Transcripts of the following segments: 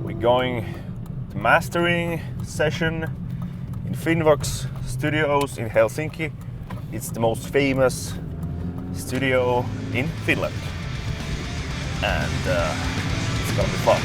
We're going to mastering session in Finvox Studios in Helsinki. It's the most famous studio in Finland. And it's gonna be fun.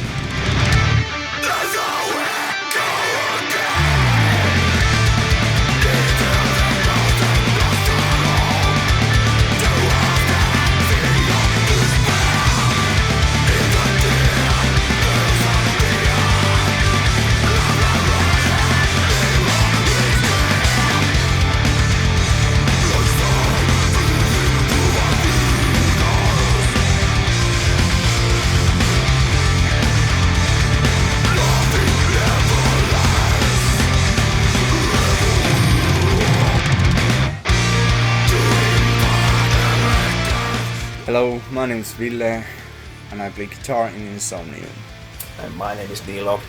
Hello, my name is Ville and I play guitar in Insomnium. And my name is Dilo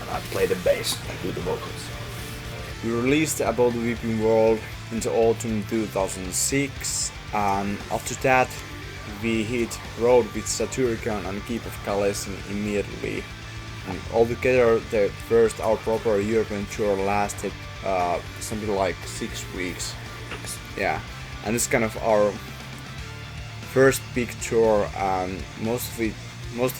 and I play the bass and do the vocals. We released About the Weeping World in the autumn 2006, and after that we hit road with Satyricon and Keep of Kalessin immediately. And altogether our proper European tour lasted something like 6 weeks. Yeah, and it's kind of our first big tour, and most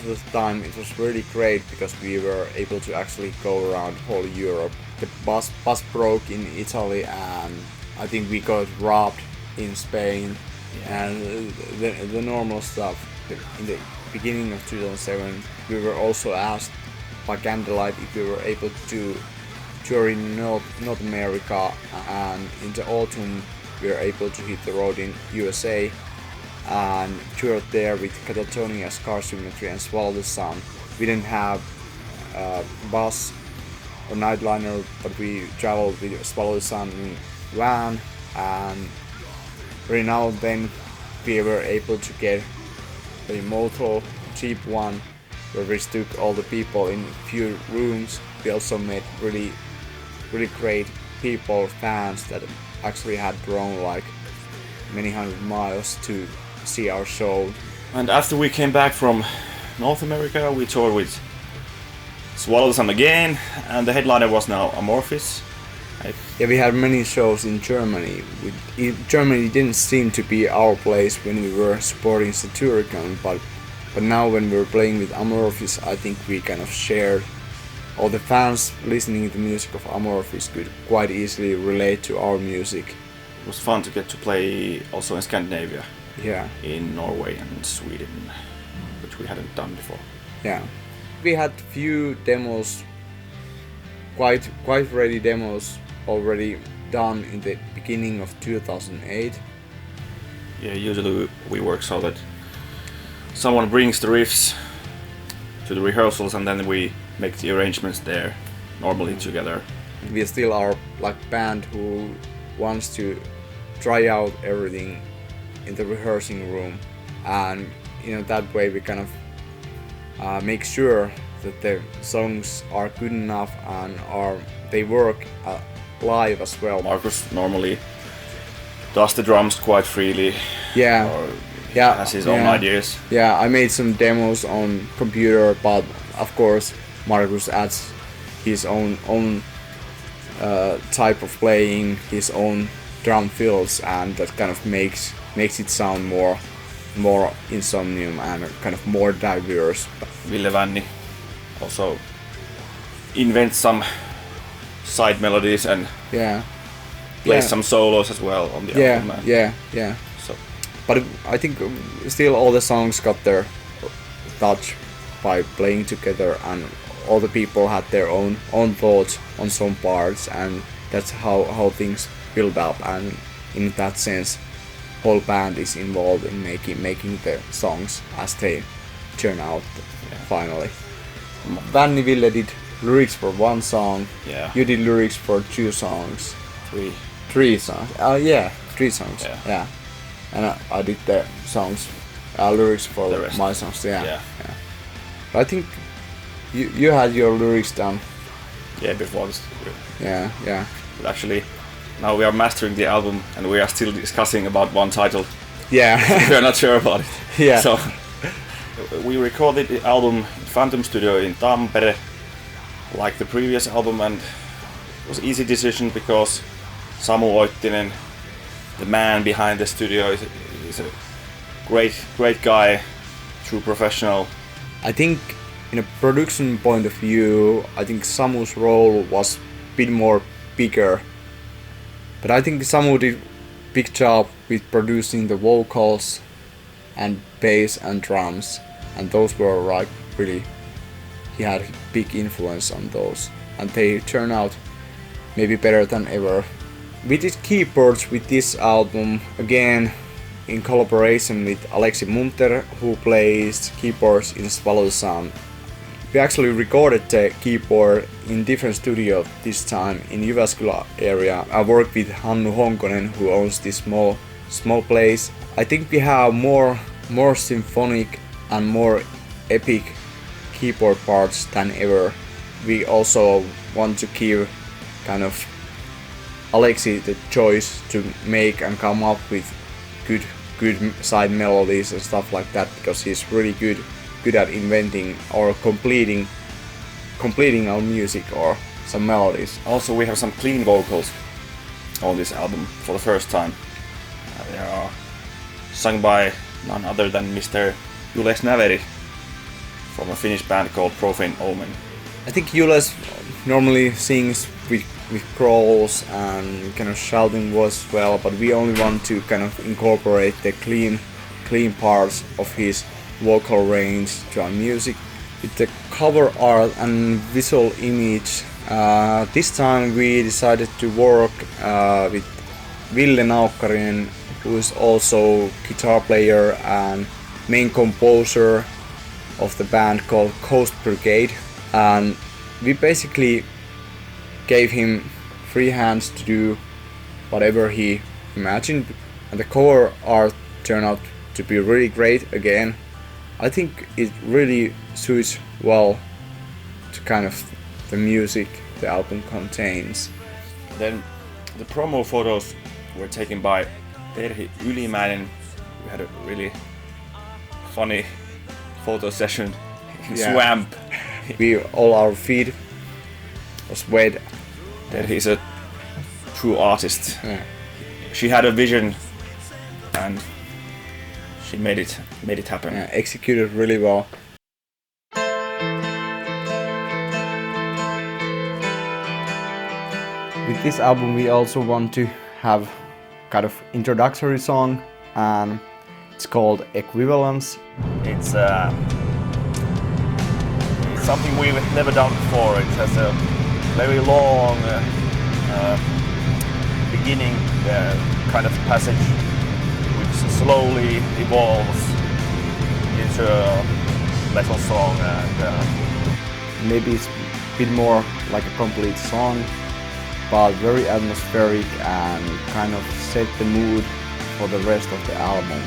of the time it was really great because we were able to actually go around whole Europe. The bus broke in Italy, and I think we got robbed in Spain, and the normal stuff. In the beginning of 2007 we were also asked by Candlelight if we were able to tour in North America, and in the autumn we were able to hit the road in USA and toured there with Catatonia, Scar Symmetry and Swallow the Sun. We didn't have a bus or nightliner, but we traveled with Swallow the Sun in van, and every now and then we were able to get a motel, cheap one, where we stuck all the people in few rooms. We also met really great people, fans that actually had drawn like many hundred miles to see our show. And after we came back from North America, we toured with Swallow the Sun again, and the headliner was now Amorphis. Yeah, we had many shows in Germany. Germany didn't seem to be our place when we were supporting Satyricon, but now when we were playing with Amorphis, I think we kind of shared. All the fans listening to the music of Amorphis could quite easily relate to our music. It was fun to get to play also in Scandinavia. Yeah. In Norway and Sweden, which we hadn't done before. Yeah. We had few demos, quite ready demos already done in the beginning of 2008. Yeah, usually we work so that someone brings the riffs to the rehearsals and then we make the arrangements there, normally together. We still are like band who wants to try out everything in the rehearsing room, and that way we kind of make sure that the songs are good enough and they work live as well. Markus normally does the drums quite freely. Yeah. Or yeah. has his own ideas. Yeah, I made some demos on computer, but of course Markus adds his own type of playing, his own drum fills, and that kind of makes it sound more Insomnium and kind of more diverse. Ville Vanni also invents some side melodies and plays some solos as well on the album. Yeah. So, but I think still all the songs got their touch by playing together, and all the people had their own thoughts on some parts, and that's how things build up, and in that sense whole band is involved in making the songs as they turn out finally. Vanni Ville did lyrics for one song. Yeah. You did lyrics for 2 songs. 3 songs. 3 songs. Yeah. And I did the songs, lyrics for my songs. Yeah. But I think you had your lyrics done. Yeah, before this. Yeah. But actually, now we are mastering the album and we are still discussing about one title. Yeah. We are not sure about it. Yeah. So We recorded the album in Phantom Studio in Tampere, like the previous album, and it was an easy decision because Samu Oittinen, the man behind the studio, is a great guy, true professional. I think in a production point of view, I think Samu's role was a bit more bigger. But I think Samu did a big job with producing the vocals and bass and drums. And those were like really, he had a big influence on those. And they turned out maybe better than ever. We did keyboards with this album, again in collaboration with Aleksi Munter, who plays keyboards in Swallow the Sun. We actually recorded the keyboard in different studio this time in Jyväskylä area. I worked with Hannu Honkonen, who owns this small place. I think we have more symphonic and more epic keyboard parts than ever. We also want to give kind of Aleksi the choice to make and come up with good side melodies and stuff like that, because he's really good at inventing or completing our music or some melodies. Also, we have some clean vocals on this album for the first time. They are sung by none other than Mr. Jules Näveri from a Finnish band called Profane Omen. I think Jules normally sings with growls and kind of shouting voice as well, but we only want to kind of incorporate the clean parts of his vocal range to our music. With the cover art and visual image, this time we decided to work with Ville Naukkarinen, who is also guitar player and main composer of the band called Coast Brigade, and we basically gave him free hands to do whatever he imagined, and the cover art turned out to be really great again. I think it really suits well to kind of the music the album contains. Then the promo photos were taken by Terhi Ylimäinen. We had a really funny photo session in swamp. All our feet was wet. Terhi's a true artist. Yeah. She had a vision and she made it happen. Yeah, executed really well. With this album we also want to have kind of introductory song, and it's called Equivalence. It's something we've never done before. It has a very long beginning kind of passage, which slowly evolves into a metal song, and maybe it's a bit more like a complete song, but very atmospheric and kind of set the mood for the rest of the album.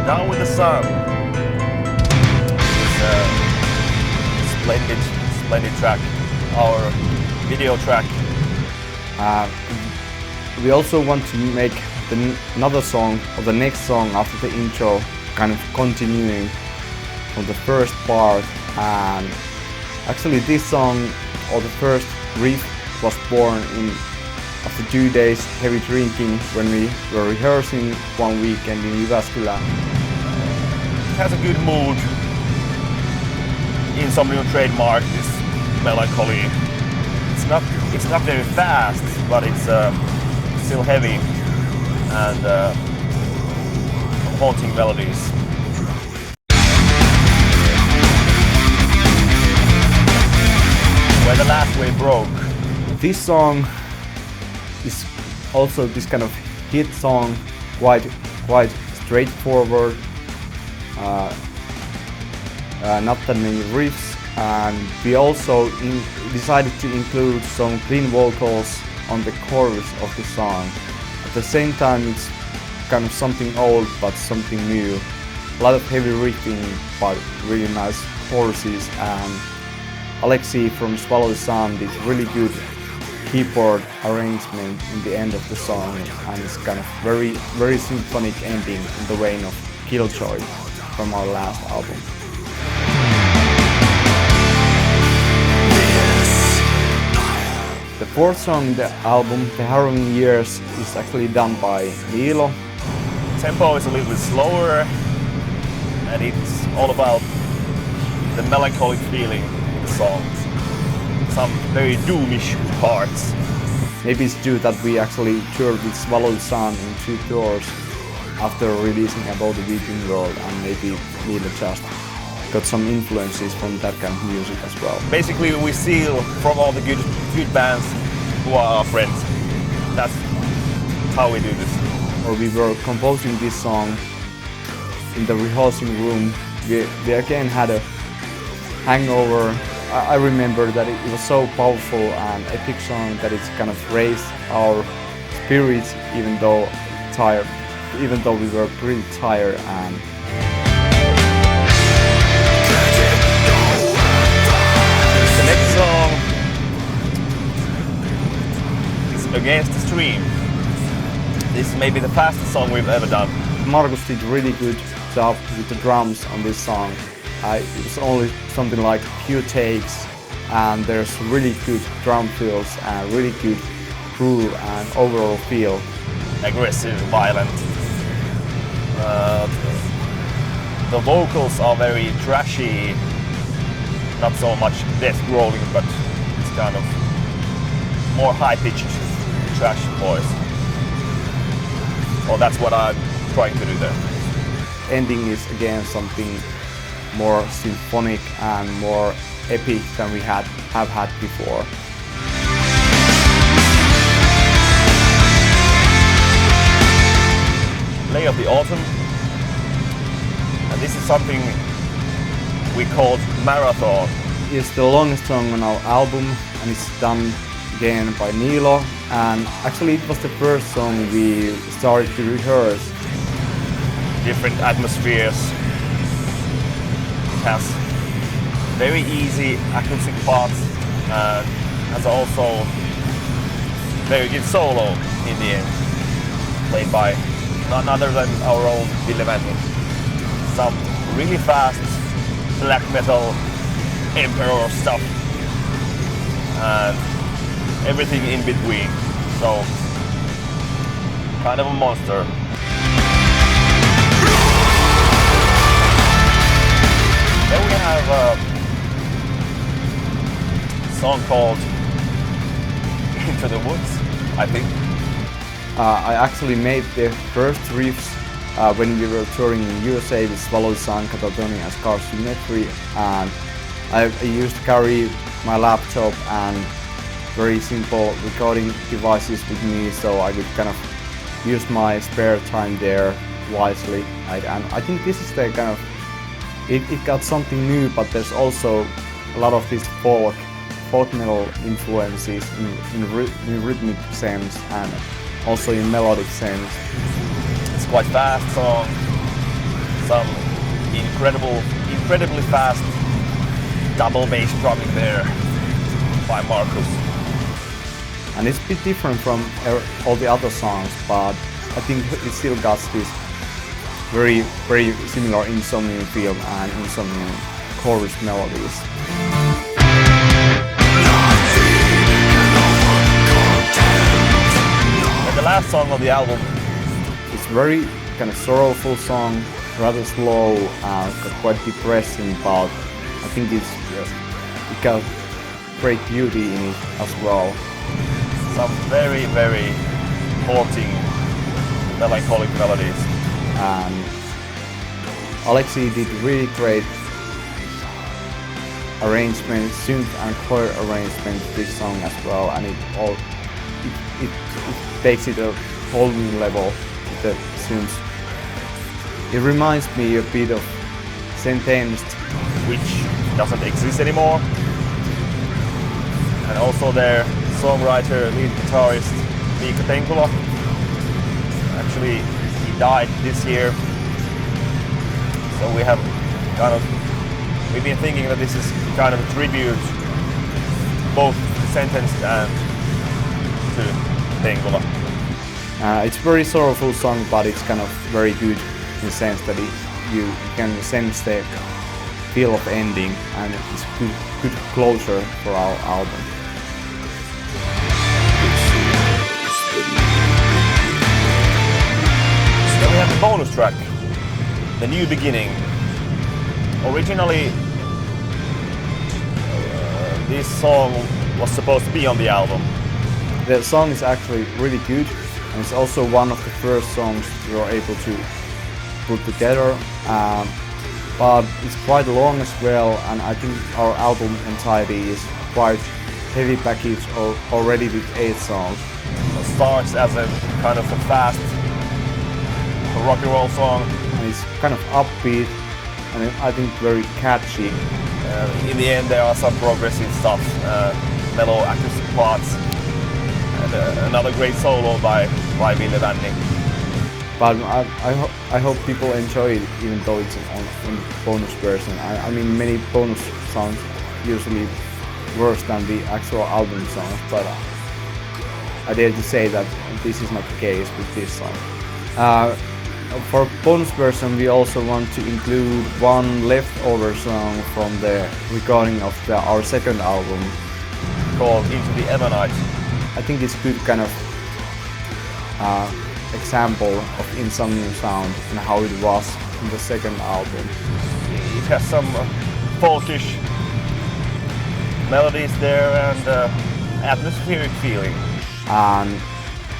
Down with the Sun is a splendid track, our video track. We also want to make another song, or the next song after the intro, kind of continuing from the first part, and actually this song, or the first riff, was born after 2 days heavy drinking when we were rehearsing one weekend in Jyväskylä. It has a good mood. Insomnium trademark is melancholy. It's not very fast, but it's still heavy and haunting melodies. Where the last wave broke. This song is also this kind of hit song, quite straightforward, not that many riffs, and we also decided to include some clean vocals on the chorus of the song. At the same time, it's kind of something old but something new. A lot of heavy riffing but really nice choruses, and Aleksi from Swallow the Sun did really good keyboard arrangement in the end of the song, and it's kind of very symphonic ending in the vein of Killjoy from our last album. The fourth song in the album, The Harrowing Years, is actually done by Niilo. Tempo is a little bit slower, and it's all about the melancholic feeling in the songs. Some very doomish parts. Maybe it's due that we actually toured with Swallowed Sun in 2 tours after releasing Above the Weeping World, and maybe Niilo just got some influences from that kind of music as well. Basically, we steal from all the good bands who are our friends. That's how we do this. Or we were composing this song in the rehearsing room. We again had a hangover. I remember that it was so powerful and epic song that it's kind of raised our spirits even though we were pretty tired. And the next song is Against the Stream. This is maybe the fastest song we've ever done. Markus did really good job with the drums on this song. It was only something like a few takes, and there's really good drum fills and really good groove and overall feel. Aggressive, violent. The vocals are very trashy, not so much death growling, but it's kind of more high-pitched trash voice. Well, that's what I'm trying to do there. Ending is again something more symphonic and more epic than we have had before. Lay of the Autumn, and this is something we called Marathon. It's the longest song on our album, and it's done again by Niilo, and actually it was the first song we started to rehearse. Different atmospheres. It has very easy acoustic parts and has also very good solo in the end, played by none other than our own Ville Manni. Some really fast black metal emperor stuff and everything in between. So kind of a monster. Then we have a song called Into the Woods, I think. I actually made the first riffs when we were touring in USA with Swallowed Sun, Catatonia and Scar Symmetry, and I used to carry my laptop and very simple recording devices with me, so I could kind of use my spare time there wisely. And I think this is the kind of, it got something new, but there's also a lot of these folk metal influences in rhythmic sense and also in melodic sense. It's quite fast song, some incredibly fast double bass drumming there by Markus. And it's a bit different from all the other songs, but I think it still got this very similar Insomnium feel and Insomnium chorus melodies. And the last song on the album, it's very kind of sorrowful song, rather slow, quite depressing, but I think it got great beauty in it as well. Some very haunting melancholic melodies. And Alexei did really great arrangement, synth and choir arrangement to this song as well, and it takes it a whole new level with the synths. It reminds me a bit of Sentenced, which doesn't exist anymore. And also their songwriter, lead guitarist Miikka Tenkula. Actually, he died this year. So we've been thinking that this is kind of a tribute both to Sentenced and to Henkula? It's a very sorrowful song, but it's kind of very good in the sense that you can sense the feel of ending, and it's good closure for our album. Then we have the bonus track, The New Beginning. Originally, this song was supposed to be on the album. The song is actually really good, and it's also one of the first songs we were able to put together. But it's quite long as well, and I think our album entirety is quite heavy package already with 8 songs. It starts as a kind of a fast rock and roll song. And it's kind of upbeat, and I think very catchy. In the end, there are some progressive stuff, mellow acoustic parts, and another great solo by Ville Vanni. But I hope people enjoy it, even though it's in bonus version. I mean, many bonus songs usually worse than the actual album songs, but I dare to say that this is not the case with this song. For bonus version, we also want to include one leftover song from the recording of our second album, Called Into the Evernight. I think it's good kind of example of Insomnium sound and how it was in the second album. It has some folkish melodies there and atmospheric feeling. And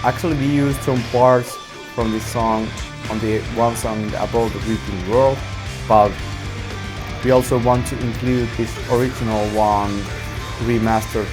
actually we used some parts from this song on the one song Above the Weeping World, but we also want to include this original one remastered